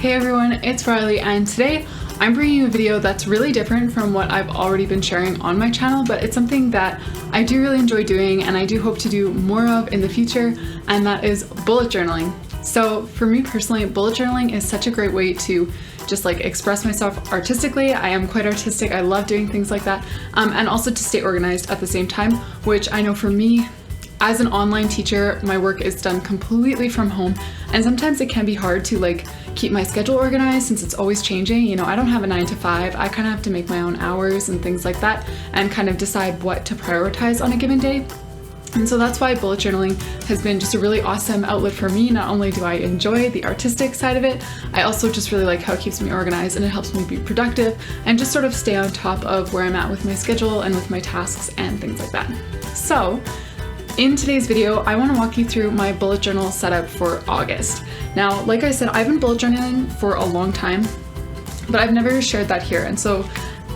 Hey everyone, it's Riley, and today I'm bringing you a video that's really different from what I've already been sharing on my channel, but it's something that I do really enjoy doing and I do hope to do more of in the future, and that is bullet journaling. So for me personally, bullet journaling is such a great way to just like express myself artistically. I am quite artistic, I love doing things like that, and also to stay organized at the same time, which I know for me, as an online teacher, my work is done completely from home, and sometimes it can be hard to like keep my schedule organized since it's always changing. You know, I don't have a 9 to 5. I kind of have to make my own hours and things like that and kind of decide what to prioritize on a given day. And so that's why bullet journaling has been just a really awesome outlet for me. Not only do I enjoy the artistic side of it, I also just really like how it keeps me organized and it helps me be productive and just sort of stay on top of where I'm at with my schedule and with my tasks and things like that. So in today's video, I want to walk you through my bullet journal setup for August. Now, like I said, I've been bullet journaling for a long time, but I've never shared that here. And so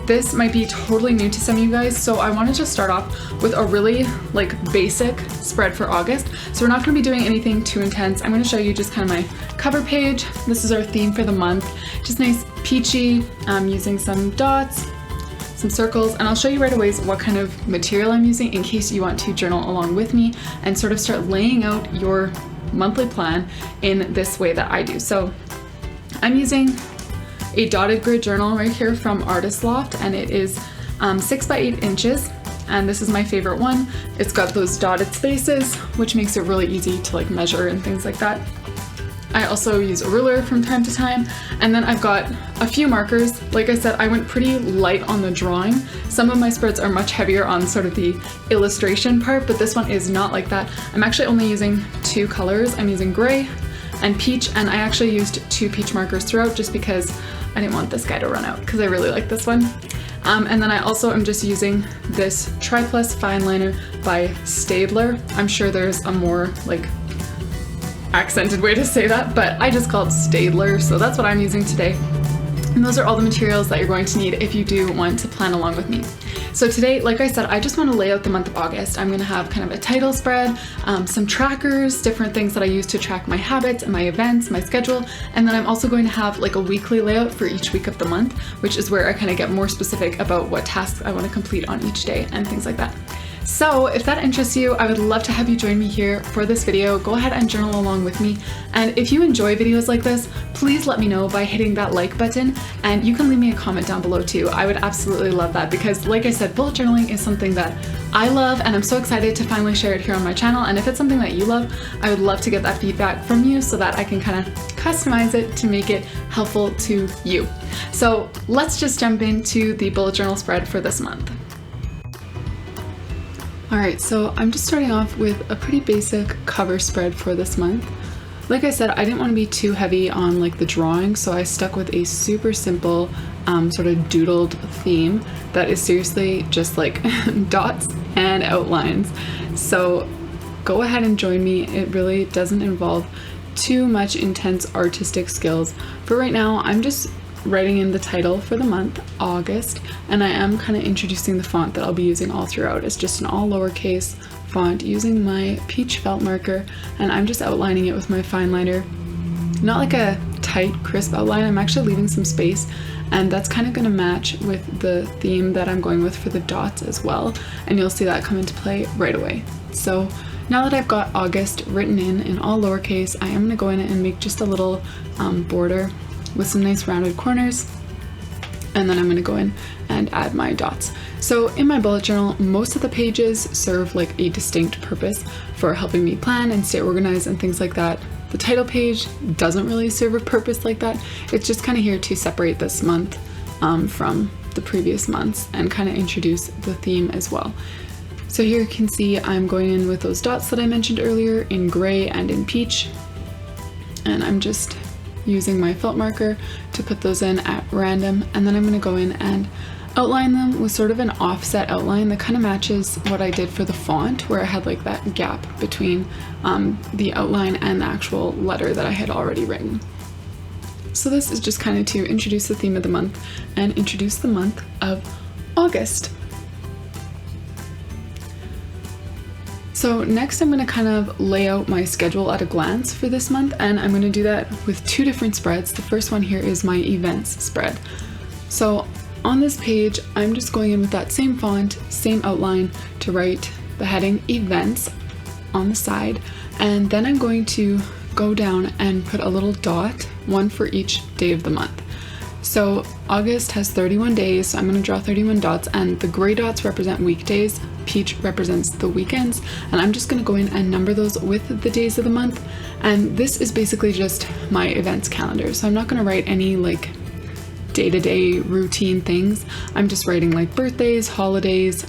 this might be totally new to some of you guys. So I wanted to start off with a really like basic spread for August. So we're not going to be doing anything too intense. I'm going to show you just kind of my cover page. This is our theme for the month. Just nice peachy. I'm using some dots, some circles, and I'll show you right away what kind of material I'm using in case you want to journal along with me and sort of start laying out your monthly plan in this way that I do. So I'm using a dotted grid journal right here from Artist Loft, and it is 6 by 8 inches, and this is my favorite one. It's got those dotted spaces, which makes it really easy to like measure and things like that. I also use a ruler from time to time, and then I've got a few markers. Like I said, I went pretty light on the drawing. Some of my spreads are much heavier on sort of the illustration part, but this one is not like that. I'm actually only using 2 colors. I'm using gray and peach, and I actually used 2 peach markers throughout just because I didn't want this guy to run out because I really like this one. And then I also am just using this Tri-Plus Fine Liner by Staedtler. I'm sure there's a more like accented way to say that, but I just call it Staedtler, so that's what I'm using today. And those are all the materials that you're going to need if you do want to plan along with me. So today, like I said, I just want to lay out the month of August. I'm going to have kind of a title spread, some trackers, different things that I use to track my habits and my events, my schedule, and then I'm also going to have like a weekly layout for each week of the month, which is where I kind of get more specific about what tasks I want to complete on each day and things like that. So if that interests you, I would love to have you join me here for this video. Go ahead and journal along with me. And if you enjoy videos like this, please let me know by hitting that like button, and you can leave me a comment down below too. I would absolutely love that because like I said, bullet journaling is something that I love and I'm so excited to finally share it here on my channel. And if it's something that you love, I would love to get that feedback from you so that I can kind of customize it to make it helpful to you. So let's just jump into the bullet journal spread for this month. Alright, so I'm just starting off with a pretty basic cover spread for this month. Like I said, I didn't want to be too heavy on like the drawing, so I stuck with a super simple sort of doodled theme that is seriously just like dots and outlines. So go ahead and join me. It really doesn't involve too much intense artistic skills. For right now, I'm just writing in the title for the month, August, and I am kind of introducing the font that I'll be using all throughout. It's just an all lowercase font using my peach felt marker, and I'm just outlining it with my fine liner. Not like a tight, crisp outline, I'm actually leaving some space, and that's kind of going to match with the theme that I'm going with for the dots as well, and you'll see that come into play right away. So now that I've got August written in all lowercase, I am going to go in and make just a little border with some nice rounded corners, and then I'm going to go in and add my dots. So in my bullet journal, most of the pages serve like a distinct purpose for helping me plan and stay organized and things like that. The title page doesn't really serve a purpose like that. It's just kind of here to separate this month from the previous months and kind of introduce the theme as well. So here you can see I'm going in with those dots that I mentioned earlier in gray and in peach, and I'm just using my felt marker to put those in at random, and then I'm going to go in and outline them with sort of an offset outline that kind of matches what I did for the font, where I had like that gap between the outline and the actual letter that I had already written. So this is just kind of to introduce the theme of the month and introduce the month of August. So So next I'm going to kind of lay out my schedule at a glance for this month, and I'm going to do that with two different spreads. The first one here is my events spread. So on this page, I'm just going in with that same font, same outline to write the heading events on the side, and then I'm going to go down and put a little dot, one for each day of the month. So August has 31 days, so I'm going to draw 31 dots, and the gray dots represent weekdays, peach represents the weekends, and I'm just going to go in and number those with the days of the month. And this is basically just my events calendar, so I'm not going to write any like day-to-day routine things. I'm just writing like birthdays, holidays,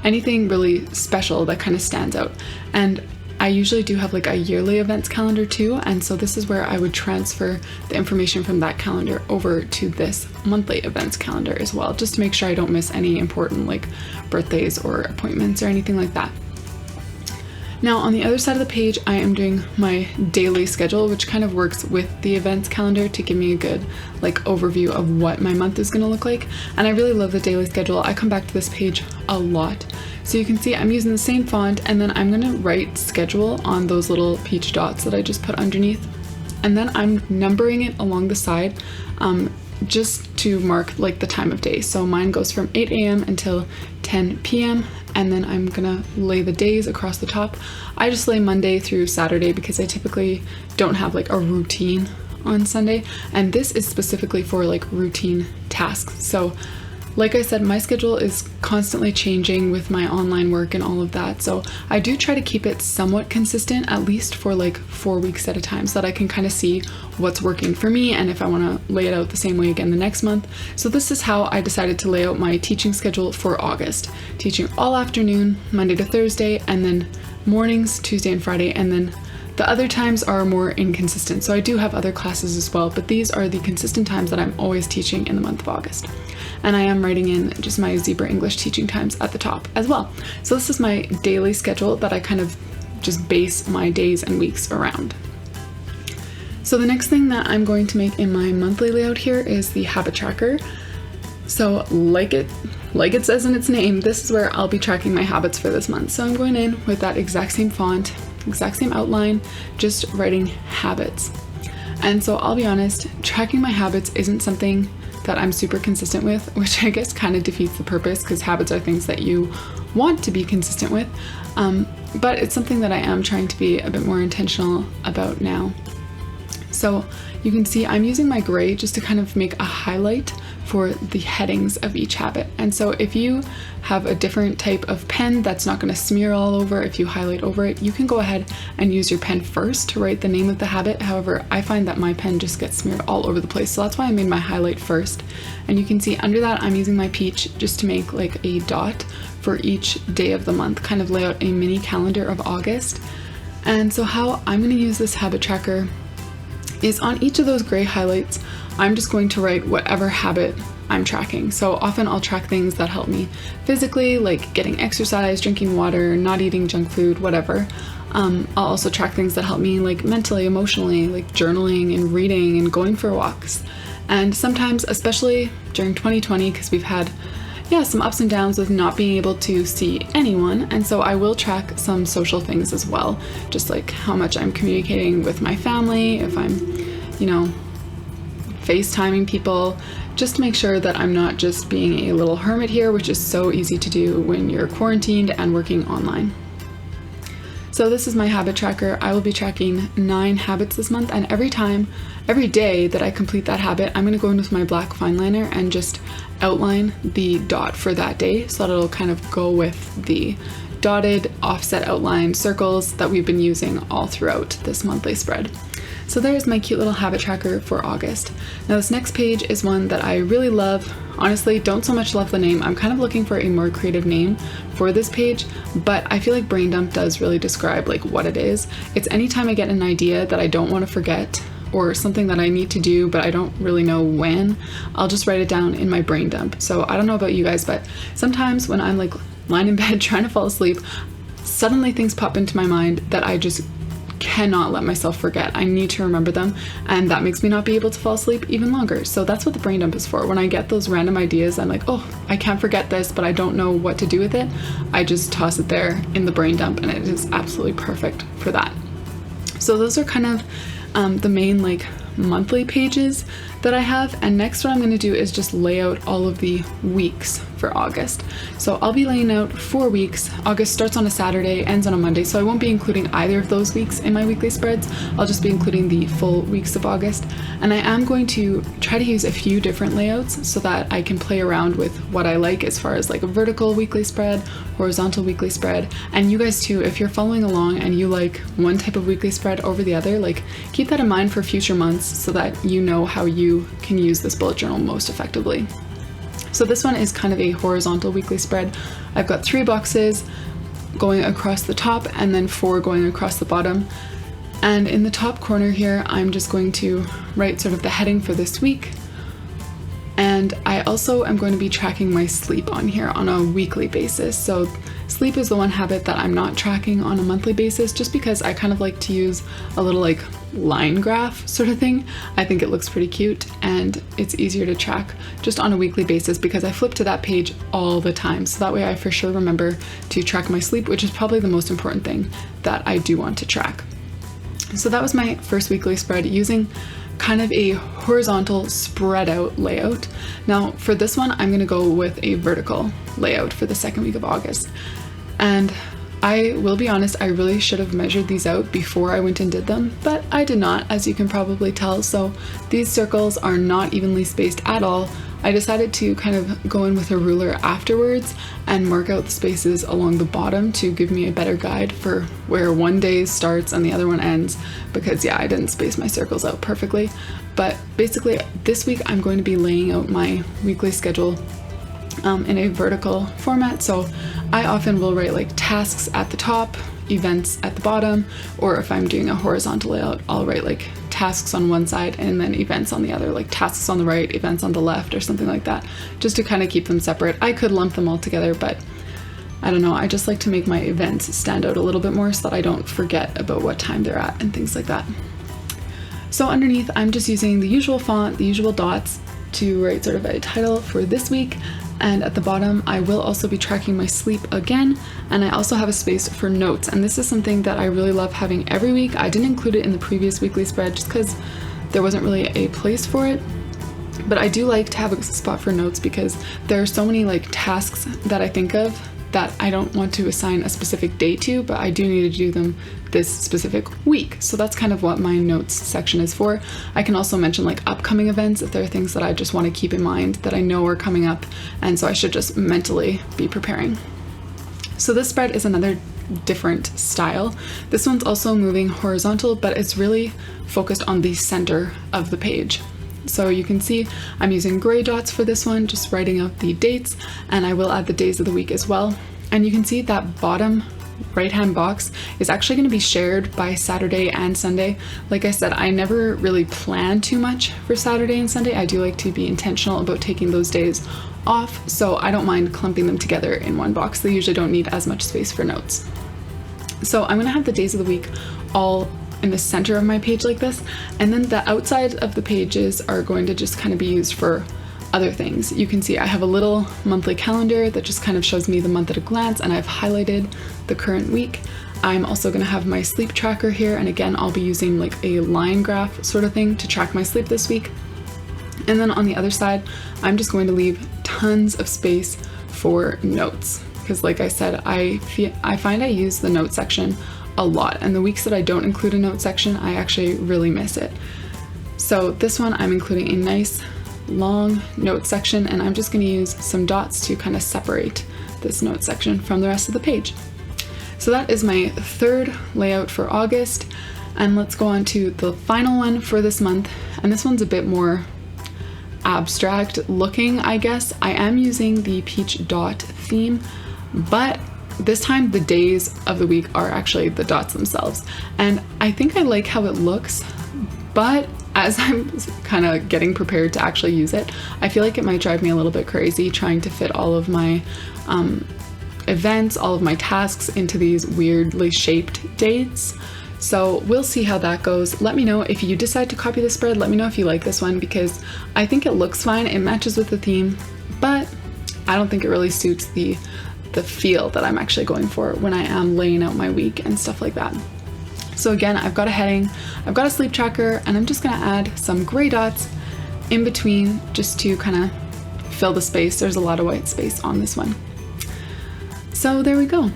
anything really special that kind of stands out. And I usually do have like a yearly events calendar too, and so this is where I would transfer the information from that calendar over to this monthly events calendar as well, just to make sure I don't miss any important like birthdays or appointments or anything like that. Now on the other side of the page, I am doing my daily schedule, which kind of works with the events calendar to give me a good like overview of what my month is going to look like. And I really love the daily schedule. I come back to this page a lot. So you can see I'm using the same font, and then I'm going to write schedule on those little peach dots that I just put underneath. And then I'm numbering it along the side just to mark like the time of day. So mine goes from 8 a.m. until 10 p.m. and then I'm gonna lay the days across the top. I just lay Monday through Saturday because I typically don't have like a routine on Sunday, and this is specifically for like routine tasks. So like I said, my schedule is constantly changing with my online work and all of that, so I do try to keep it somewhat consistent, at least for like 4 weeks at a time, so that I can kind of see what's working for me and if I want to lay it out the same way again the next month. So this is how I decided to lay out my teaching schedule for August. Teaching all afternoon, Monday to Thursday, and then mornings, Tuesday and Friday, and then the other times are more inconsistent. So I do have other classes as well, but these are the consistent times that I'm always teaching in the month of August. And I am writing in just my Zebra English teaching times at the top as well. So this is my daily schedule that I kind of just base my days and weeks around. So the next thing that I'm going to make in my monthly layout here is the habit tracker. So like it says in its name, this is where I'll be tracking my habits for this month. So I'm going in with that exact same font, exact same outline, just writing habits. And so I'll be honest, tracking my habits isn't something that I'm super consistent with, which I guess kind of defeats the purpose because habits are things that you want to be consistent with. But it's something that I am trying to be a bit more intentional about now. So you can see I'm using my gray just to kind of make a highlight for the headings of each habit. And so if you have a different type of pen that's not going to smear all over if you highlight over it, you can go ahead and use your pen first to write the name of the habit. However, I find that my pen just gets smeared all over the place, so that's why I made my highlight first. And you can see under that I'm using my peach just to make like a dot for each day of the month, kind of lay out a mini calendar of August. And so how I'm going to use this habit tracker is on each of those gray highlights, I'm just going to write whatever habit I'm tracking. So often I'll track things that help me physically, like getting exercise, drinking water, not eating junk food, whatever. I'll also track things that help me like mentally, emotionally, like journaling and reading and going for walks. And sometimes, especially during 2020, because we've had some ups and downs with not being able to see anyone, and so I will track some social things as well, just like how much I'm communicating with my family, if I'm, FaceTiming people, just to make sure that I'm not just being a little hermit here, which is so easy to do when you're quarantined and working online. So this is my habit tracker. I will be tracking 9 habits this month, and every day that I complete that habit, I'm going to go in with my black fine liner and just outline the dot for that day so that it'll kind of go with the dotted offset outline circles that we've been using all throughout this monthly spread. So there's my cute little habit tracker for August. Now this next page is one that I really love. Honestly, don't so much love the name. I'm kind of looking for a more creative name for this page, but I feel like brain dump does really describe like what it is. It's anytime I get an idea that I don't want to forget or something that I need to do, but I don't really know when, I'll just write it down in my brain dump. So I don't know about you guys, but sometimes when I'm like lying in bed trying to fall asleep, suddenly things pop into my mind that I just cannot let myself forget. I need to remember them, and that makes me not be able to fall asleep even longer. So that's what the brain dump is for. When I get those random ideas, I'm like, oh, I can't forget this, but I don't know what to do with it. I just toss it there in the brain dump, and it is absolutely perfect for that. So those are kind of the main like monthly pages that I have. And next what I'm going to do is just lay out all of the weeks for August. So I'll be laying out 4 weeks. August starts on a Saturday, ends on a Monday, so I won't be including either of those weeks in my weekly spreads. I'll just be including the full weeks of August. And I am going to try to use a few different layouts so that I can play around with what I like as far as like a vertical weekly spread, horizontal weekly spread. And you guys too, if you're following along and you like one type of weekly spread over the other, like keep that in mind for future months so that you know how you can use this bullet journal most effectively. So this one is kind of a horizontal weekly spread. I've got 3 boxes going across the top and then 4 going across the bottom. And in the top corner here, I'm just going to write sort of the heading for this week. And I also am going to be tracking my sleep on here on a weekly basis. So sleep is the one habit that I'm not tracking on a monthly basis, just because I kind of like to use a little like line graph sort of thing. I think it looks pretty cute and it's easier to track just on a weekly basis because I flip to that page all the time. So that way I for sure remember to track my sleep, which is probably the most important thing that I do want to track. So that was my first weekly spread using kind of a horizontal spread out layout. Now for this one, I'm gonna go with a vertical layout for the second week of August. And I will be honest, I really should have measured these out before I went and did them, but I did not, as you can probably tell. So these circles are not evenly spaced at all. I decided to kind of go in with a ruler afterwards and mark out the spaces along the bottom to give me a better guide for where one day starts and the other one ends, because yeah, I didn't space my circles out perfectly. But basically this week I'm going to be laying out my weekly schedule in a vertical format. So I often will write like tasks at the top, events at the bottom, or if I'm doing a horizontal layout, I'll write like tasks on one side and then events on the other, like tasks on the right, events on the left, or something like that, just to kind of keep them separate. I could lump them all together, but I don't know, I just like to make my events stand out a little bit more so that I don't forget about what time they're at and things like that. So underneath, I'm just using the usual font, the usual dots, to write sort of a title for this week. And at the bottom, I will also be tracking my sleep again, and I also have a space for notes. And this is something that I really love having every week. I didn't include it in the previous weekly spread just because there wasn't really a place for it. But I do like to have a spot for notes because there are so many like tasks that I think of that I don't want to assign a specific date to, but I do need to do them this specific week. So that's kind of what my notes section is for. I can also mention like upcoming events if there are things that I just want to keep in mind that I know are coming up, and so I should just mentally be preparing. So this spread is another different style. This one's also moving horizontal, but it's really focused on the center of the page. So you can see I'm using gray dots for this one, just writing out the dates, and I will add the days of the week as well. And you can see that bottom right-hand box is actually going to be shared by Saturday and Sunday. Like I said, I never really plan too much for Saturday and Sunday. I do like to be intentional about taking those days off, so I don't mind clumping them together in one box. They usually don't need as much space for notes. So I'm going to have the days of the week all in the center of my page like this, and then the outside of the pages are going to just kind of be used for other things. You can see I have a little monthly calendar that just kind of shows me the month at a glance, and I've highlighted the current week. I'm also going to have my sleep tracker here, and again I'll be using like a line graph sort of thing to track my sleep this week. And then on the other side, I'm just going to leave tons of space for notes, because like I said, I find I use the note section a lot, and the weeks that I don't include a note section, I actually really miss it. So this one I'm including a nice long note section, and I'm just going to use some dots to kind of separate this note section from the rest of the page. So that is my third layout for August, and let's go on to the final one for this month. And this one's a bit more abstract looking, I guess. I am using the peach dot theme, but this time the days of the week are actually the dots themselves. And I think I like how it looks, but as I'm kind of getting prepared to actually use it, I feel like it might drive me a little bit crazy trying to fit all of my events, all of my tasks into these weirdly shaped dates. So we'll see how that goes. Let me know if you decide to copy the spread. Let me know if you like this one, because I think it looks fine. It matches with the theme, but I don't think it really suits the feel that I'm actually going for when I am laying out my week and stuff like that. So again, I've got a heading, I've got a sleep tracker, and I'm just gonna add some gray dots in between just to kind of fill the space. There's a lot of white space on this one. So there we go.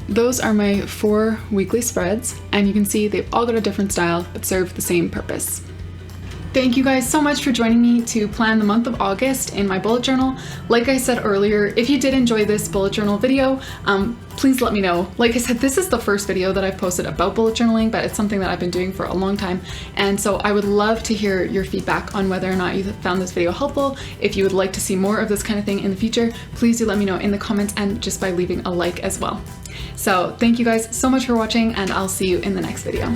Those are my 4 weekly spreads, and you can see they've all got a different style but serve the same purpose. Thank you guys so much for joining me to plan the month of August in my bullet journal. Like I said earlier, if you did enjoy this bullet journal video, please let me know. Like I said, this is the first video that I've posted about bullet journaling, but it's something that I've been doing for a long time. And so I would love to hear your feedback on whether or not you found this video helpful. If you would like to see more of this kind of thing in the future, please do let me know in the comments and just by leaving a like as well. So thank you guys so much for watching, and I'll see you in the next video.